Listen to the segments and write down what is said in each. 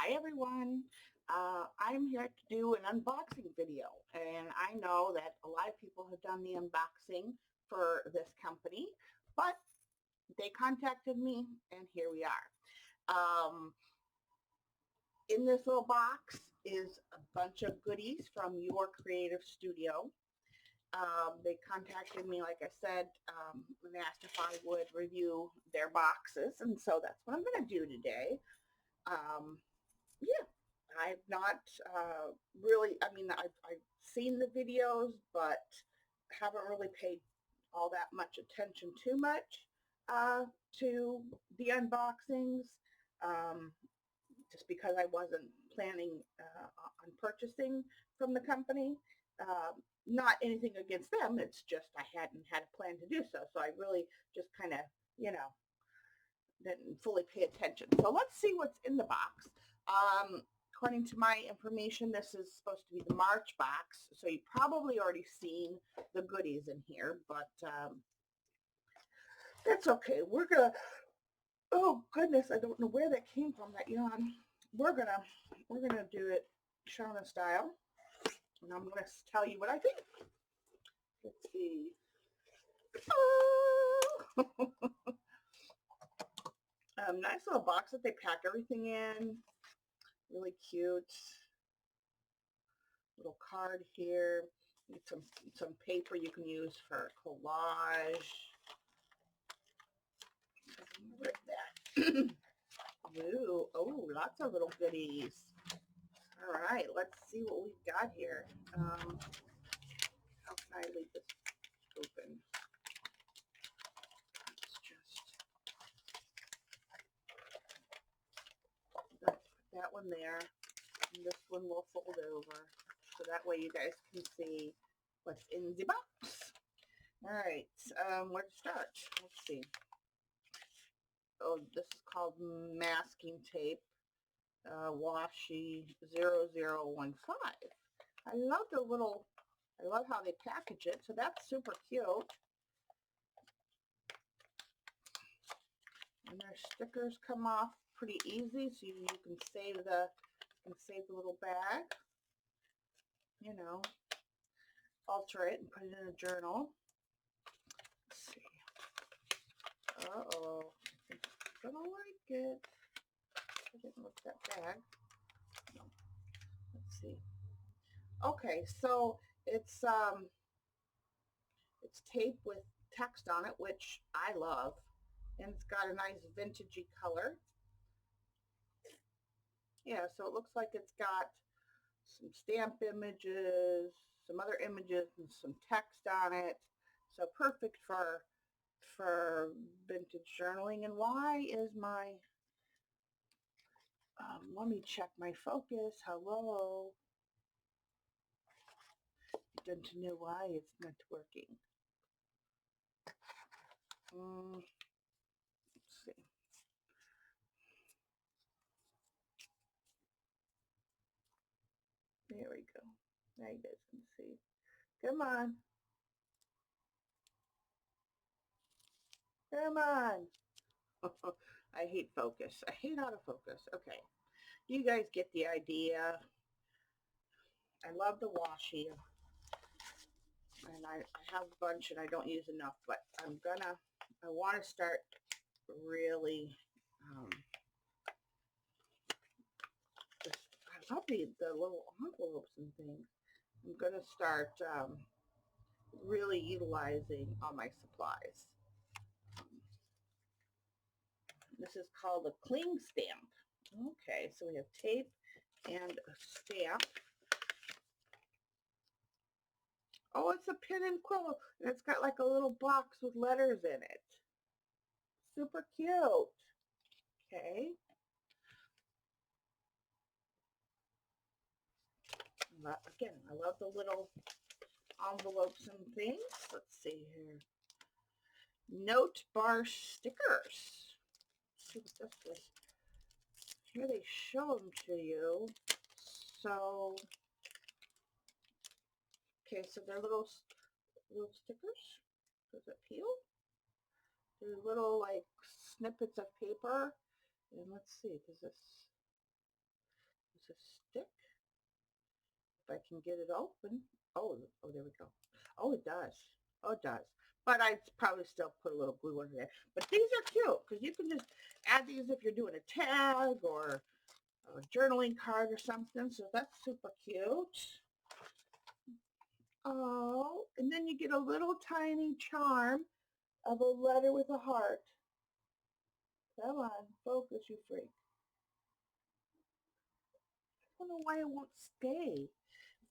Hi everyone. I'm here to do an unboxing video, and I know that a lot of people have done the unboxing for this company, but they contacted me and here we are. In this little box is a bunch of goodies from your creative studio. They contacted me, like I said, and asked if I would review their boxes, and so that's what I'm going to do today. Um, yeah, I've not really, I've seen the videos, but haven't really paid all that much attention too much uh, to the unboxings, um, just because I wasn't planning on purchasing from the company. Not anything against them, it's just I hadn't had a plan to do so. So I really just kind of, you know, didn't fully pay attention. So let's see what's in the box. According to my information, this is supposed to be the March box, so you've probably already seen the goodies in here, but that's okay. We're gonna, oh goodness, I don't know where that came from, that yawn. We're gonna do it Shauna style, and I'm gonna tell you what I think. Let's see. Oh! Nice little box that they pack everything in. Really cute. Little card here. Some paper you can use for collage. Rip that. Ooh, oh, lots of little goodies. All right, let's see what we've got here. How can I leave this open? Let's just put that one there. And this one will fold over. So that way you guys can see what's in the box. All right, where to start? Let's see. Oh, this is called masking tape. Washi 0015. I love how they package it, so that's super cute. And their stickers come off pretty easy, so you can save the little bag. You know, alter it and put it in a journal. Let's see. Uh-oh. I think I'm gonna like it. I didn't look that bag. No. Let's see. Okay, so it's tape with text on it, which I love, and it's got a nice vintagey color. Yeah, so it looks like it's got some stamp images, some other images, and some text on it. So perfect for vintage journaling. And why is my let me check my focus. Hello. I don't know why it's not working. Let's see. There we go. Now you guys can see. Come on. Come on. I hate focus. I hate autofocus. Okay. You guys get the idea. I love the washi. And I have a bunch and I don't use enough, but I want to start really, I love the little envelopes and things. I'm going to start really utilizing all my supplies. This is called a cling stamp. Okay, so we have tape and a stamp. Oh, it's a pin and quill, and it's got like a little box with letters in it. Super cute. Okay. Again, I love the little envelopes and things. Let's see here. Note bar stickers. Let's see what this is. Here they show them to you. So, okay, so they're little stickers. Does it peel? They're little like snippets of paper. And let's see, does this, to stick. If I can get it open. Oh, there we go. Oh, it does. Oh, it does. But I'd probably still put a little glue under there. But these are cute because you can just add these if you're doing a tag or a journaling card or something. So that's super cute. Oh, and then you get a little tiny charm of a letter with a heart. Come on, focus, you freak. I don't know why it won't stay.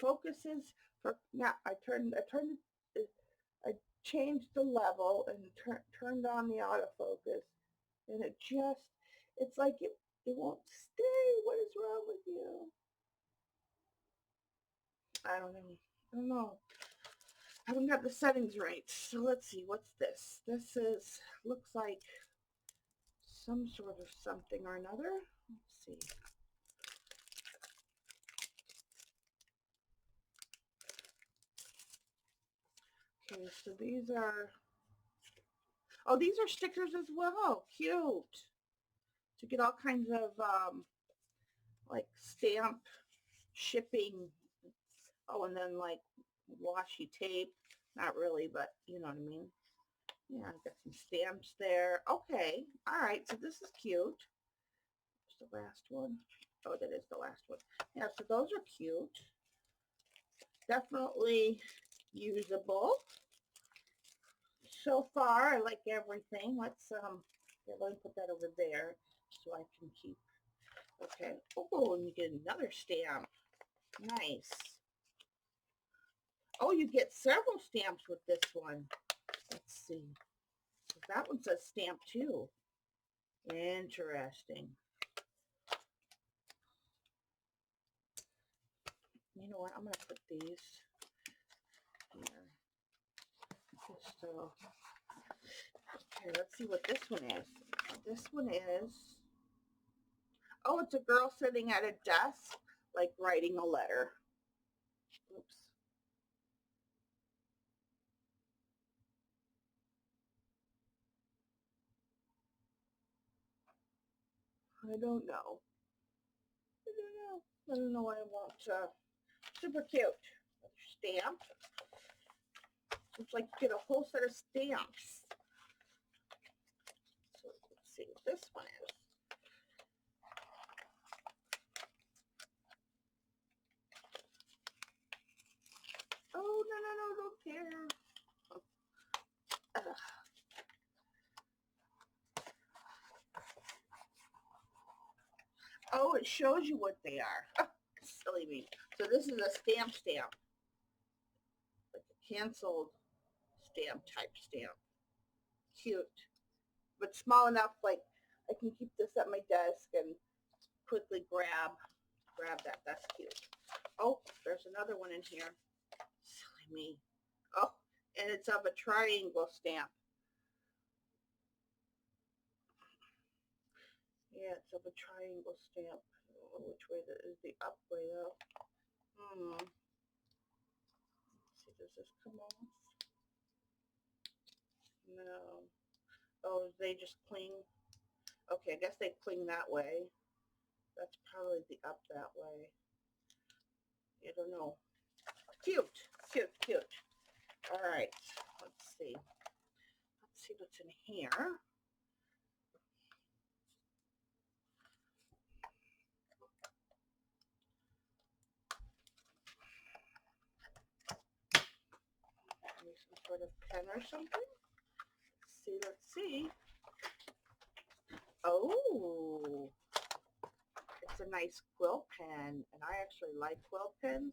Focuses for now. I changed the level and turned on the autofocus, and it's like it won't stay. What is wrong with you? I don't know. I don't know. I haven't got the settings right. So let's see. What's this? This looks like some sort of something or another. Let's see. Okay, so these are, oh, these are stickers as well. Cute. To get all kinds of like stamp shipping. Oh, and then like washi tape. Not really, but you know what I mean. Yeah, I've got some stamps there. Okay. All right. So this is cute. Where's the last one? Oh, that is the last one. Yeah, so those are cute. Definitely usable. So far, I like everything. Let's let me put that over there so I can keep. Okay. Oh, and you get another stamp. Nice. Oh, you get several stamps with this one. Let's see. So that one says stamp too. Interesting. You know what? I'm going to put these here. Just so. Okay, let's see what this one is. This one is, oh, it's a girl sitting at a desk, like writing a letter. Oops. I don't know. I don't know. I don't know why I want super cute. Stamp. Looks like you get a whole set of stamps. So let's see what this one is. Oh, no, don't tear. Oh, it shows you what they are. Silly me. So this is a stamp, like a canceled stamp type stamp. Cute, but small enough like I can keep this at my desk and quickly grab that. That's cute. Oh, there's another one in here. Silly me. Oh, and it's of a triangle stamp. Yeah, it's of a triangle stamp. I don't know which way that is the up way though. Let's see, does this come off? No. Oh, they just cling. Okay, I guess they cling that way. That's probably the up that way. I don't know. Cute, cute, cute. All right, let's see. Let's see what's in here. Maybe some sort of pen or something. Let's see. Oh, it's a nice quill pen, and I actually like quill pens.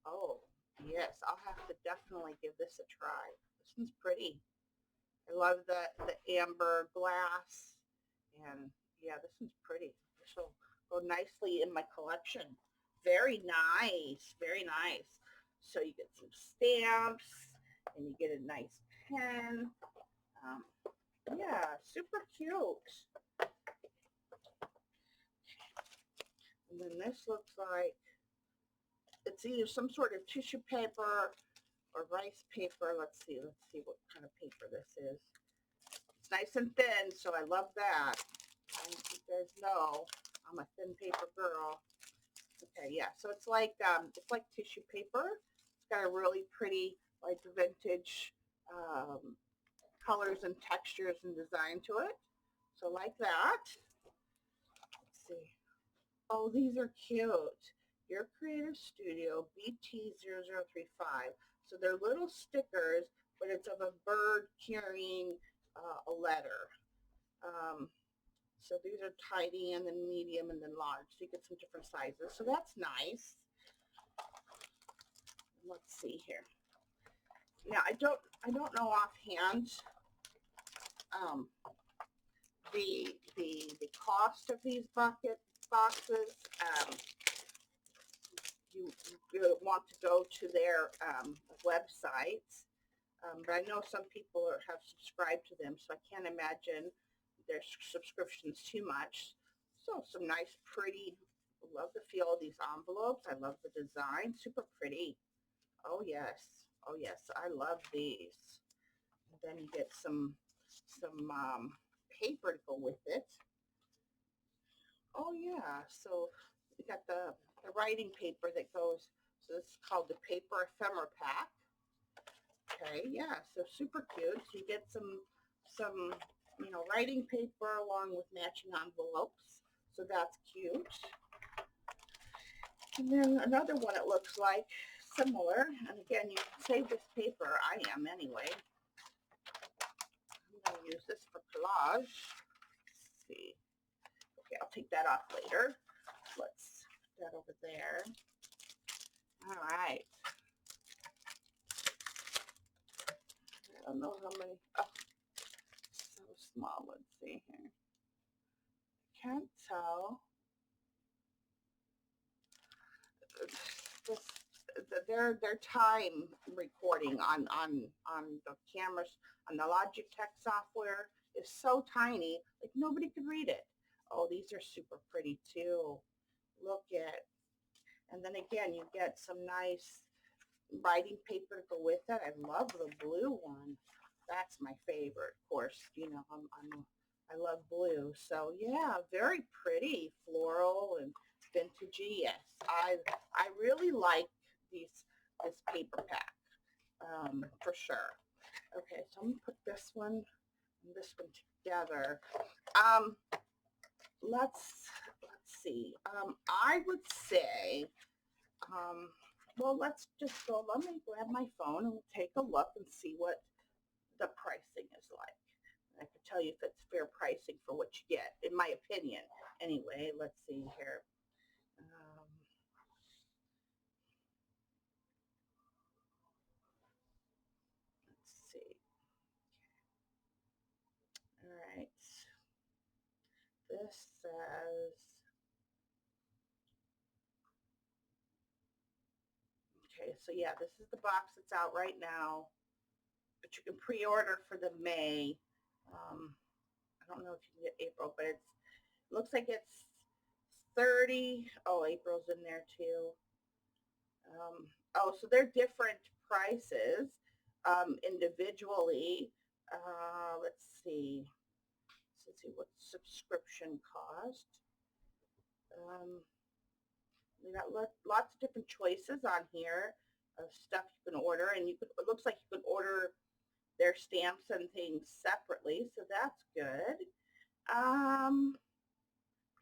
Oh, yes, I'll have to definitely give this a try. This one's pretty. I love the amber glass, and yeah, this one's pretty. This will go nicely in my collection. Very nice, very nice. So you get some stamps, and you get a nice pen. Um, yeah, super cute. And then this looks like it's either some sort of tissue paper or rice paper. Let's see what kind of paper this is. It's nice and thin, so I love that. And you guys know I'm a thin paper girl. Okay, yeah, so it's like tissue paper. It's got a really pretty like vintage colors and textures and design to it. So like that. Let's see. Oh, these are cute. Your Creative Studio BT0035. So they're little stickers, but it's of a bird carrying a letter. Um, so these are tiny and then medium and then large. So you get some different sizes. So that's nice. Let's see here. Now I don't know offhand um, the cost of these bucket boxes. You want to go to their websites, but I know some people have subscribed to them, so I can't imagine their subscriptions too much. So some nice, pretty. Love the feel of these envelopes. I love the design. Super pretty. Oh yes. Oh yes. I love these. And then you get some paper to go with it. Oh yeah. So we got the writing paper that goes. So this is called the paper ephemera pack. Okay, yeah, so super cute. So you get some writing paper along with matching envelopes. So that's cute. And then another one it looks like similar. And again, you can save this paper. I am anyway. I'm going to use this for collage. Let's see. Okay, I'll take that off later. Let's put that over there. All right. I don't know how many. Oh, so small. Let's see here. Can't tell. This, their time recording on the cameras on the Logitech software is so tiny, like nobody could read it. Oh, these are super pretty too. Look at, and then again, you get some nice writing paper to go with it. I love the blue one. That's my favorite. Of course, I love blue. So yeah, very pretty, floral and vintagey. Yes, I really like this paper pack for sure. Okay, so I'm gonna put this one and this one together. Um, let's see. I would say well, let's just go. Let me grab my phone and we'll take a look and see what the pricing is like. I can tell you if it's fair pricing for what you get, in my opinion. Anyway, let's see here. Let's see. All right. This says, okay, so yeah, this is the box that's out right now, but you can pre-order for the May. I don't know if you can get April, but it looks like it's 30. Oh, April's in there too. Oh, so they're different prices individually. Let's see. Let's see what subscription cost. Um, we got lots of different choices on here of stuff you can order, and you could. It looks like you could order their stamps and things separately, so that's good.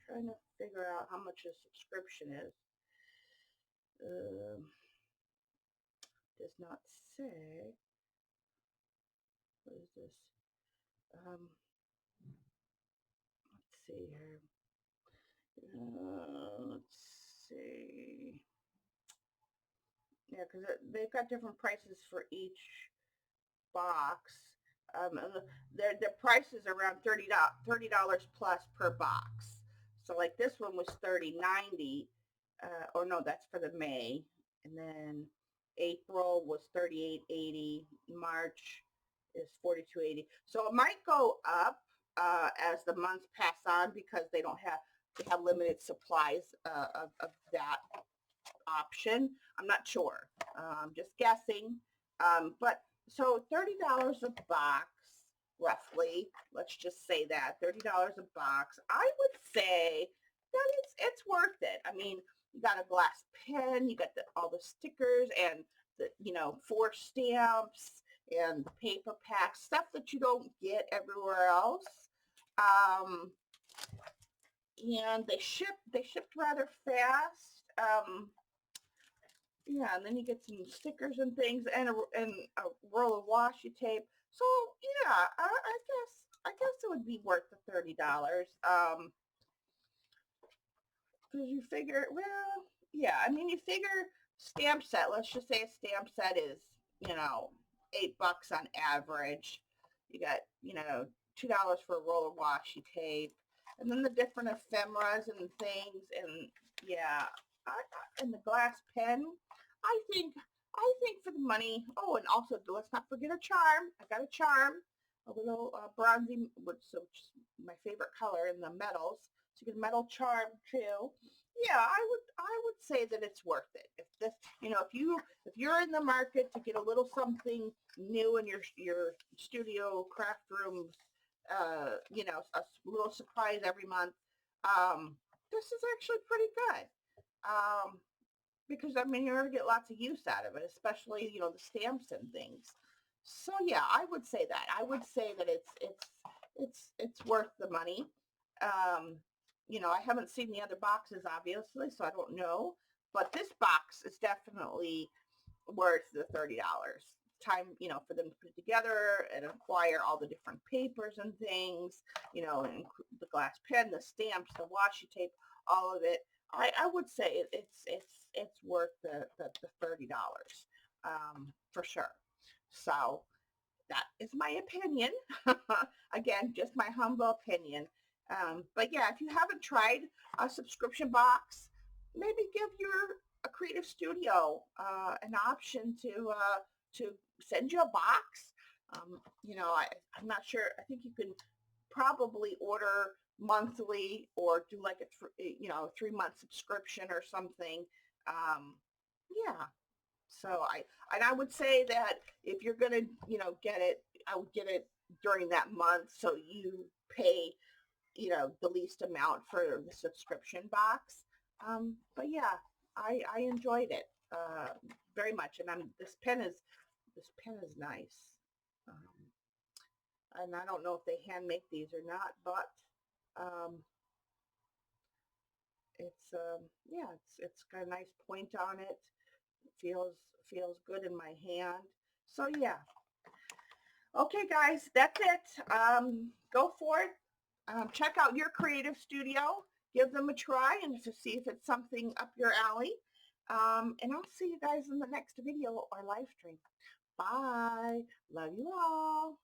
Trying to figure out how much a subscription is. Um, does not say. What is this? Um, let's see here. Let's see. Yeah, because they've got different prices for each box. Their prices are around $30 plus per box. So like this one was $30.90, or no, that's for the May, and then April was $38.80. March is $42.80. So it might go up as the months pass on because they have limited supplies of that option. I'm not sure. Just guessing. But so $30 a box, roughly. Let's just say that $30 a box. I would say that it's worth it. I mean, You got a glass pen, you got all the stickers and the, 4 stamps and the paper packs, stuff that you don't get everywhere else. Um, and they shipped rather fast. Yeah, and then you get some stickers and things and a roll of washi tape. So yeah, I guess it would be worth the $30. Because you figure, well, yeah, I mean, you figure stamp set. Let's just say a stamp set is, $8 on average. You got, $2 for a roll of washi tape, and then the different ephemeras and things, and yeah, and the glass pen. I think for the money. Oh, and also let's not forget a charm. I got a charm, a little bronzy, which is my favorite color in the metals. So you get a metal charm too. Yeah, I would say that it's worth it. If this, if you're in the market to get a little something new in your studio craft room, a little surprise every month, this is actually pretty good. Um, because I mean you're gonna get lots of use out of it, especially the stamps and things. So yeah, I would say that. I would say that it's worth the money. Um, I haven't seen the other boxes obviously, so I don't know, but this box is definitely worth the $30. Time, for them to put it together and acquire all the different papers and things, and the glass pen, the stamps, the washi tape, all of it. I would say it's worth the $30 for sure. So that is my opinion. Again, just my humble opinion. But yeah, if you haven't tried a subscription box, maybe give your a creative studio an option to send you a box. I'm not sure. I think you can probably order monthly or do like a 3-month subscription or something. Yeah. So I would say that if you're gonna get it, I would get it during that month so you pay the least amount for the subscription box. But yeah, I enjoyed it very much, and this pen is nice. Um, and I don't know if they hand make these or not, but um, yeah, it's got a nice point on it. It feels good in my hand. So yeah. Okay, guys, that's it. Go for it. Check out your creative studio. Give them a try and to see if it's something up your alley. And I'll see you guys in the next video or live stream. Bye. Love you all.